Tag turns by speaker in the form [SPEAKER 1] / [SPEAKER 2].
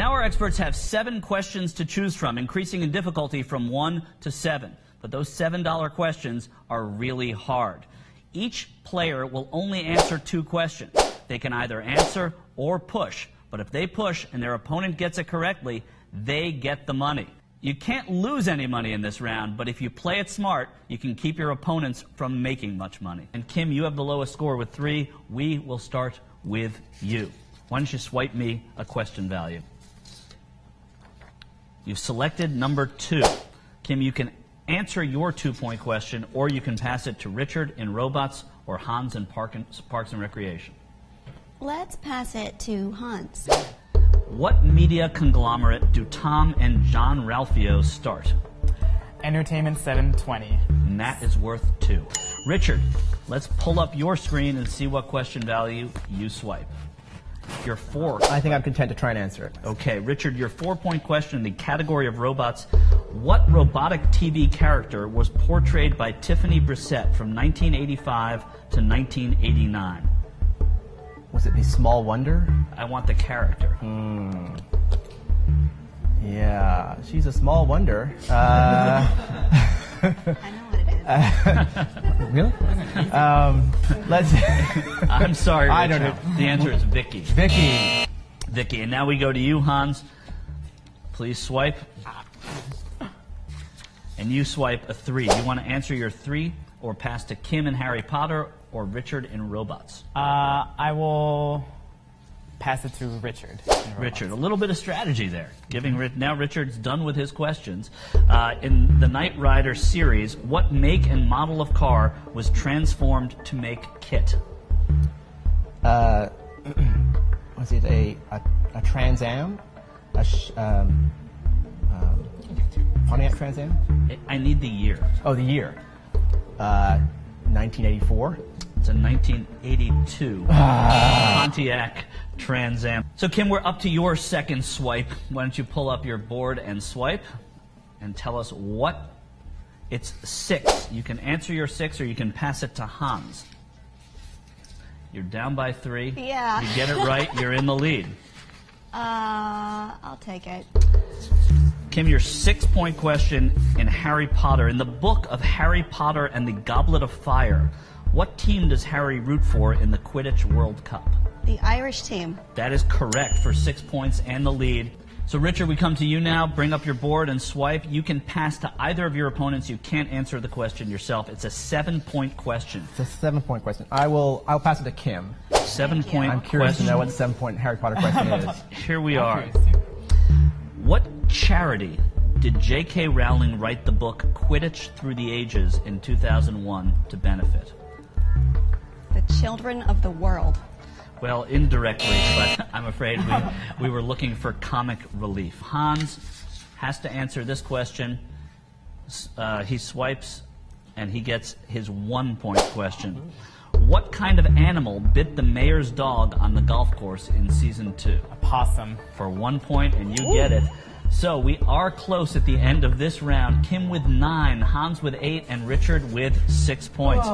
[SPEAKER 1] Now our experts have 7 questions to choose from, increasing in difficulty from 1 to 7. But those $7 questions are really hard. Each player will only answer 2 questions. They can either answer or push. But if they push and their opponent gets it correctly, they get the money. You can't lose any money in this round, but if you play it smart, you can keep your opponents from making much money. And Kim, you have the lowest score with 3. We will start with you. Why don't you swipe me a question value? You've selected number 2. Kim, you can answer your 2-point question, or you can pass it to Richard in Robots or Hans in Parks and Recreation.
[SPEAKER 2] Let's pass it to Hans.
[SPEAKER 1] What media conglomerate do Tom and John Ralphio start?
[SPEAKER 3] Entertainment 720.
[SPEAKER 1] And that is worth 2. Richard, let's pull up your screen and see what question value you swipe. Your 4.
[SPEAKER 4] I think I'm content to try and answer it.
[SPEAKER 1] Okay, Richard, your 4-point question in the category of robots. What robotic TV character was portrayed by Tiffany Brissett from 1985 to 1989?
[SPEAKER 4] Was it the Small Wonder?
[SPEAKER 1] I want the character.
[SPEAKER 4] Yeah, she's a small wonder.
[SPEAKER 2] I know what it is.
[SPEAKER 4] Really? Let's.
[SPEAKER 1] I'm sorry, Richard.
[SPEAKER 4] I don't know.
[SPEAKER 1] The answer is Vicky.
[SPEAKER 4] Vicky.
[SPEAKER 1] Vicky, and now we go to you, Hans. Please swipe. And you swipe a 3. You want to answer your 3 or pass to Kim in Harry Potter or Richard in Robots?
[SPEAKER 3] I will pass it to Richard.
[SPEAKER 1] Richard, a little bit of strategy there. Now Richard's done with his questions. In the Knight Rider series, what make and model of car was transformed to make KITT?
[SPEAKER 4] Was it a Trans Am? Pontiac Trans Am?
[SPEAKER 1] I need the year.
[SPEAKER 4] Oh, the year. 1984.
[SPEAKER 1] It's a 1982 Pontiac Trans Am. So Kim, we're up to your second swipe. Why don't you pull up your board and swipe and tell us what? It's 6. You can answer your 6 or you can pass it to Hans. You're down by 3.
[SPEAKER 2] Yeah.
[SPEAKER 1] You get it right, you're in the lead.
[SPEAKER 2] I'll take it.
[SPEAKER 1] Kim, your 6-point question in Harry Potter. In the book of Harry Potter and the Goblet of Fire, what team does Harry root for in the Quidditch World Cup?
[SPEAKER 2] The Irish team.
[SPEAKER 1] That is correct for 6 points and the lead. So, Richard, we come to you now. Bring up your board and swipe. You can pass to either of your opponents. You can't answer the question yourself. It's a 7-point question.
[SPEAKER 4] It's a 7-point question. I'll pass it to Kim.
[SPEAKER 1] 7-point question.
[SPEAKER 4] I'm curious to know what the 7-point Harry Potter question is.
[SPEAKER 1] Here we are. What charity did J.K. Rowling write the book Quidditch Through the Ages in 2001 to benefit?
[SPEAKER 2] The Children of the World.
[SPEAKER 1] Well, indirectly, but I'm afraid we were looking for comic relief. Hans has to answer this question. He swipes, and he gets his 1-point question. What kind of animal bit the mayor's dog on the golf course in Season 2?
[SPEAKER 3] A possum.
[SPEAKER 1] For 1 point, and you get it. So we are close at the end of this round. Kim with 9, Hans with 8, and Richard with 6 points.